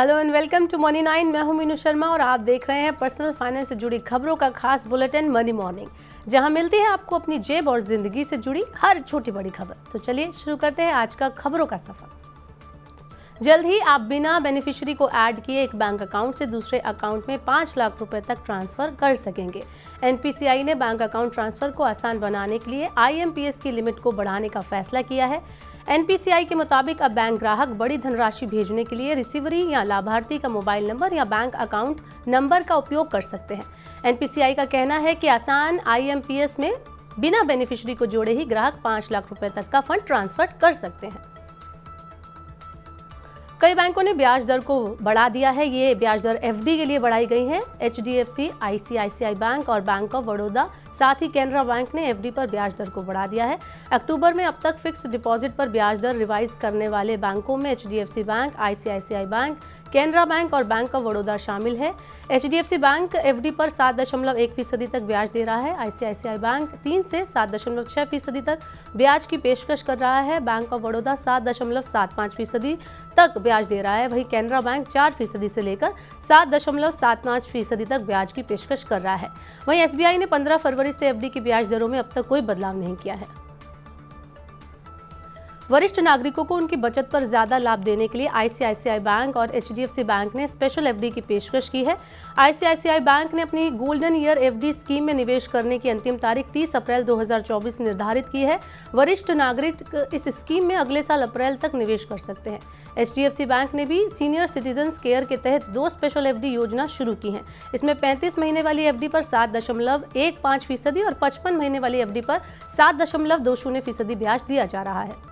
Hello and welcome to money 9। मैं हूं मीनू शर्मा और आप देख रहे हैं पर्सनल फाइनेंस से जुड़ी खबरों का खास बुलेटिन मनी मॉर्निंग, जहां मिलती है आपको अपनी जेब और जिंदगी से जुड़ी हर छोटी बड़ी खबर। तो चलिए शुरू करते हैं आज का खबरों का सफर। जल्द ही आप बिना बेनिफिशियरी को ऐड किए एक बैंक अकाउंट से दूसरे अकाउंट में 5 लाख रुपए तक ट्रांसफर कर सकेंगे। एनपीसीआई ने बैंक अकाउंट ट्रांसफर को आसान बनाने के लिए आईएमपीएस की लिमिट को बढ़ाने का फैसला किया है। एनपीसीआई के मुताबिक अब बैंक ग्राहक बड़ी धनराशि भेजने के लिए रिसीवरी या लाभार्थी का मोबाइल नंबर या बैंक अकाउंट नंबर का उपयोग कर सकते हैं। एनपीसीआई का कहना है कि आसान आईएमपीएस में बिना बेनिफिशियरी को जोड़े ही ग्राहक 5 लाख रुपए तक का फंड ट्रांसफर कर सकते हैं। कई बैंकों ने ब्याज दर को बढ़ा दिया है। ये ब्याज दर एफडी के लिए बढ़ाई गई है। एचडीएफसी, आईसीआईसीआई बैंक और बैंक ऑफ बड़ौदा, साथ ही कैनरा बैंक ने एफडी पर ब्याज दर को बढ़ा दिया है। अक्टूबर में अब तक फिक्स डिपॉजिट पर ब्याज दर रिवाइज करने वाले बैंकों में HDFC bank, ICICI bank, Canara bank और बैंक ऑफ बड़ौदा शामिल है। एचडीएफसी बैंक एफडी पर 7.1% तक ब्याज दे रहा है। आईसीआईसीआई बैंक 3 से 7.6% तक ब्याज की पेशकश कर रहा है। बैंक ऑफ बड़ौदा 7.75% तक ब्याज दे रहा है। वहीं कैनरा बैंक 4% से लेकर 7.75% तक ब्याज की पेशकश कर रहा है। वहीं एसबीआई ने 15 फरवरी से एफडी की ब्याज दरों में अब तक कोई बदलाव नहीं किया है। वरिष्ठ नागरिकों को उनकी बचत पर ज्यादा लाभ देने के लिए आईसीआईसीआई बैंक और एचडीएफसी बैंक ने स्पेशल एफडी की पेशकश की है। आईसीआईसीआई बैंक ने अपनी गोल्डन ईयर एफडी स्कीम में निवेश करने की अंतिम तारीख 30 अप्रैल 2024 निर्धारित की है। वरिष्ठ नागरिक इस स्कीम में अगले साल अप्रैल तक निवेश कर सकते हैं। एचडीएफसी बैंक ने भी सीनियर सिटीजन्स केयर के तहत 2 स्पेशल एफडी योजना शुरू की है। इसमें 35 महीने वाली एफडी पर 7.15% और 55 महीने वाली एफडी पर 7.20% ब्याज दिया जा रहा है।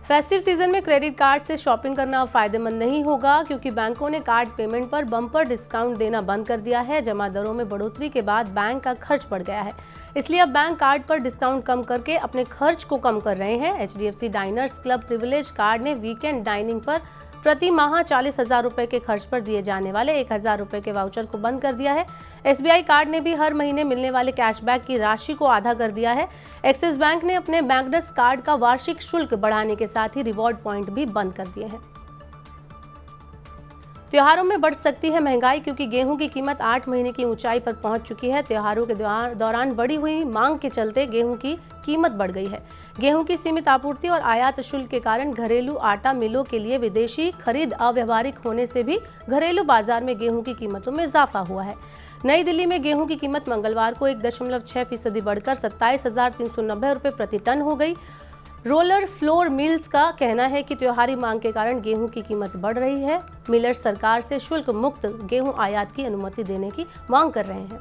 फेस्टिव सीजन में क्रेडिट कार्ड से शॉपिंग करना फायदेमंद नहीं होगा, क्योंकि बैंकों ने कार्ड पेमेंट पर बम्पर डिस्काउंट देना बंद कर दिया है। जमा दरों में बढ़ोतरी के बाद बैंक का खर्च बढ़ गया है, इसलिए अब बैंक कार्ड पर डिस्काउंट कम करके अपने खर्च को कम कर रहे हैं। HDFC diners club privilege card ने वीकेंड डाइनिंग पर प्रति माह 40,000 रुपए के खर्च पर दिए जाने वाले 1,000 रुपए के वाउचर को बंद कर दिया है। एसबीआई कार्ड ने भी हर महीने मिलने वाले कैशबैक की राशि को आधा कर दिया है। एक्सिस बैंक ने अपने बैंकर्स कार्ड का वार्षिक शुल्क बढ़ाने के साथ ही रिवॉर्ड पॉइंट भी बंद कर दिए हैं। त्योहारों में बढ़ सकती है महंगाई, क्योंकि गेहूं की कीमत 8 महीने की ऊंचाई पर पहुंच चुकी है। त्योहारों के दौरान बढ़ी हुई मांग के चलते गेहूं की कीमत बढ़ गई है। गेहूं की सीमित आपूर्ति और आयात शुल्क के कारण घरेलू आटा मिलों के लिए विदेशी खरीद अव्यावहारिक होने से भी घरेलू बाजार में गेहूं की कीमतों में इजाफा हुआ है। नई दिल्ली में गेहूं की कीमत मंगलवार को 1.6% बढ़कर 27,390 रुपये प्रति टन हो गई। रोलर फ्लोर मिल्स का कहना है कि त्योहारी मांग के कारण गेहूं की कीमत बढ़ रही है। मिलर्स सरकार से शुल्क मुक्त गेहूं आयात की अनुमति देने की मांग कर रहे हैं।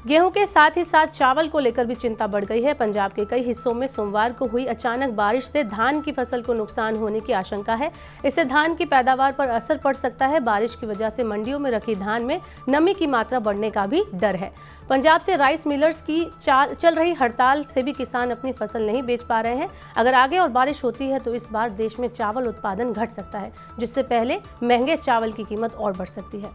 गेहूं के साथ ही साथ चावल को लेकर भी चिंता बढ़ गई है। पंजाब के कई हिस्सों में सोमवार को हुई अचानक बारिश से धान की फसल को नुकसान होने की आशंका है। इससे धान की पैदावार पर असर पड़ सकता है। बारिश की वजह से मंडियों में रखी धान में नमी की मात्रा बढ़ने का भी डर है। पंजाब से राइस मिलर्स की चल रही हड़ताल से भी किसान अपनी फसल नहीं बेच पा रहे हैं। अगर आगे और बारिश होती है तो इस बार देश में चावल उत्पादन घट सकता है, जिससे पहले महंगे चावल की कीमत और बढ़ सकती है।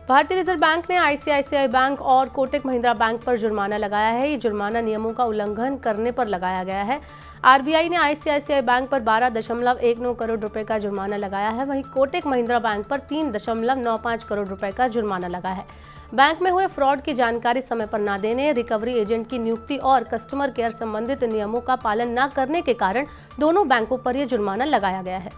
भारतीय रिजर्व बैंक ने आईसीआईसीआई बैंक और कोटक महिंद्रा बैंक पर जुर्माना लगाया है। ये जुर्माना नियमों का उल्लंघन करने पर लगाया गया है। आरबीआई ने आईसीआईसीआई बैंक पर 12.19 करोड़ रुपए का जुर्माना लगाया है। वहीं कोटक महिंद्रा बैंक पर 3.95 करोड़ रुपए का जुर्माना लगा है। बैंक में हुए फ्रॉड की जानकारी समय पर न देने, रिकवरी एजेंट की नियुक्ति और कस्टमर केयर संबंधित नियमों का पालन न करने के कारण दोनों बैंकों पर यह जुर्माना लगाया गया है।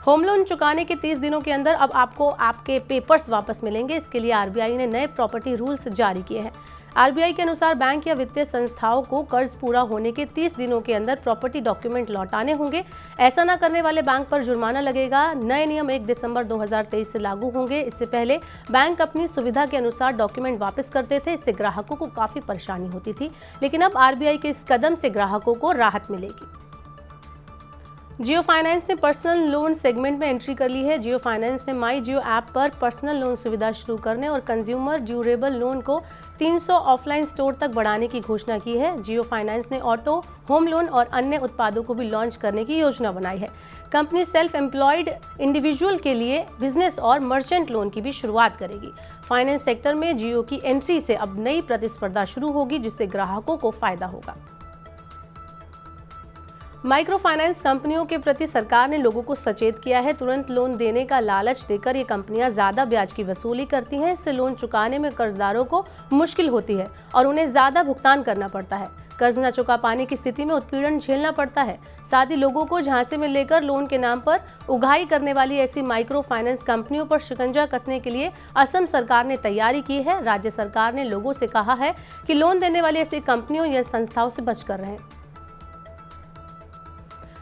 होम लोन चुकाने के 30 दिनों के अंदर अब आपको आपके पेपर्स वापस मिलेंगे। इसके लिए आरबीआई ने नए प्रॉपर्टी रूल्स जारी किए हैं। आरबीआई के अनुसार बैंक या वित्तीय संस्थाओं को कर्ज पूरा होने के 30 दिनों के अंदर प्रॉपर्टी डॉक्यूमेंट लौटाने होंगे। ऐसा न करने वाले बैंक पर जुर्माना लगेगा। नए नियम 1 दिसंबर 2023 से लागू होंगे। इससे पहले बैंक अपनी सुविधा के अनुसार डॉक्यूमेंट वापस करते थे। इससे ग्राहकों को काफी परेशानी होती थी, लेकिन अब आरबीआई के इस कदम से ग्राहकों को राहत मिलेगी। जियो फाइनेंस ने पर्सनल लोन सेगमेंट में एंट्री कर ली है। जियो फाइनेंस ने माई जियो ऐप पर पर्सनल लोन सुविधा शुरू करने और कंज्यूमर ड्यूरेबल लोन को 300 ऑफलाइन स्टोर तक बढ़ाने की घोषणा की है। जियो फाइनेंस ने ऑटो, होम लोन और अन्य उत्पादों को भी लॉन्च करने की योजना बनाई है। कंपनी सेल्फ एम्प्लॉयड इंडिविजुअल के लिए बिजनेस और मर्चेंट लोन की भी शुरुआत करेगी। फाइनेंस सेक्टर में जियो की एंट्री से अब नई प्रतिस्पर्धा शुरू होगी, जिससे ग्राहकों को फायदा होगा। माइक्रो फाइनेंस कंपनियों के प्रति सरकार ने लोगों को सचेत किया है। तुरंत लोन देने का लालच देकर ये कंपनियां ज्यादा ब्याज की वसूली करती हैं। इससे लोन चुकाने में कर्जदारों को मुश्किल होती है और उन्हें ज्यादा भुगतान करना पड़ता है। कर्ज न चुका पाने की स्थिति में उत्पीड़न झेलना पड़ता है। साथ ही लोगों को झांसे में लेकर लोन के नाम पर उगाही करने वाली ऐसी माइक्रो फाइनेंस कंपनियों पर शिकंजा कसने के लिए असम सरकार ने तैयारी की है। राज्य सरकार ने लोगों से कहा है कि लोन देने वाली ऐसी कंपनियों या संस्थाओं से बचकर रहें।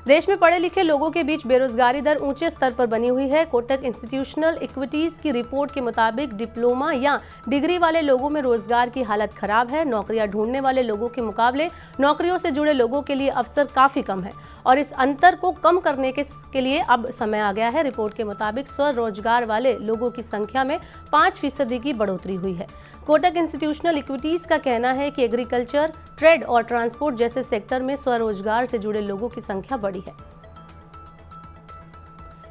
देश में पढ़े लिखे लोगों के बीच बेरोजगारी दर ऊंचे स्तर पर बनी हुई है। कोटक इंस्टीट्यूशनल इक्विटीज की रिपोर्ट के मुताबिक डिप्लोमा या डिग्री वाले लोगों में रोजगार की हालत खराब है। नौकरियां ढूंढने वाले लोगों के मुकाबले नौकरियों से जुड़े लोगों के लिए अवसर काफी कम है और इस अंतर को कम करने के लिए अब समय आ गया है। रिपोर्ट के मुताबिक स्वरोजगार वाले लोगों की संख्या में 5% की बढ़ोतरी हुई है। कोटक इंस्टीट्यूशनल इक्विटीज का कहना है कि एग्रीकल्चर, ट्रेड और ट्रांसपोर्ट जैसे सेक्टर में स्वरोजगार से जुड़े लोगों की संख्या बढ़ी है।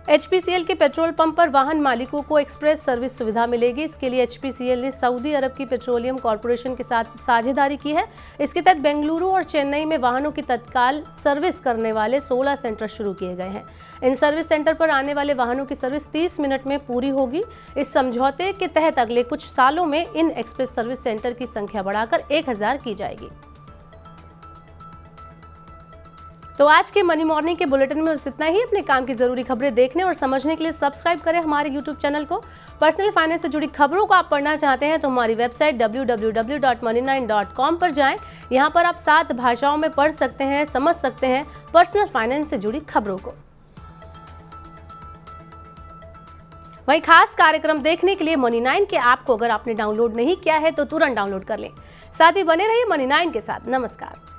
HPCL के पेट्रोल पंप पर वाहन मालिकों को एक्सप्रेस सर्विस सुविधा मिलेगी। इसके लिए HPCL ने सऊदी अरब की पेट्रोलियम कॉरपोरेशन के साथ साझेदारी की है। इसके तहत बेंगलुरु और चेन्नई में वाहनों की तत्काल सर्विस करने वाले 16 सेंटर शुरू किए गए हैं। इन सर्विस सेंटर पर आने वाले वाहनों की सर्विस 30 मिनट में पूरी होगी। इस समझौते के तहत अगले कुछ सालों में इन एक्सप्रेस सर्विस सेंटर की संख्या बढ़ाकर 1000 की जाएगी। तो आज के मनी मॉर्निंग के बुलेटिन में बस इतना ही। अपने काम की जरूरी खबरें देखने और समझने के लिए सब्सक्राइब करें हमारे YouTube चैनल को। पर्सनल फाइनेंस से जुड़ी खबरों को आप पढ़ना चाहते हैं तो हमारी वेबसाइट www.money9.com पर जाएं। यहां पर आप 7 भाषाओं में पढ़ सकते हैं, समझ सकते हैं पर्सनल फाइनेंस से जुड़ी खबरों को। वहीं खास कार्यक्रम देखने के लिए मनी9 के ऐप को अगर आपने डाउनलोड नहीं किया है तो तुरंत डाउनलोड कर लें। साथ ही बने रहिए मनी9 के साथ। नमस्कार।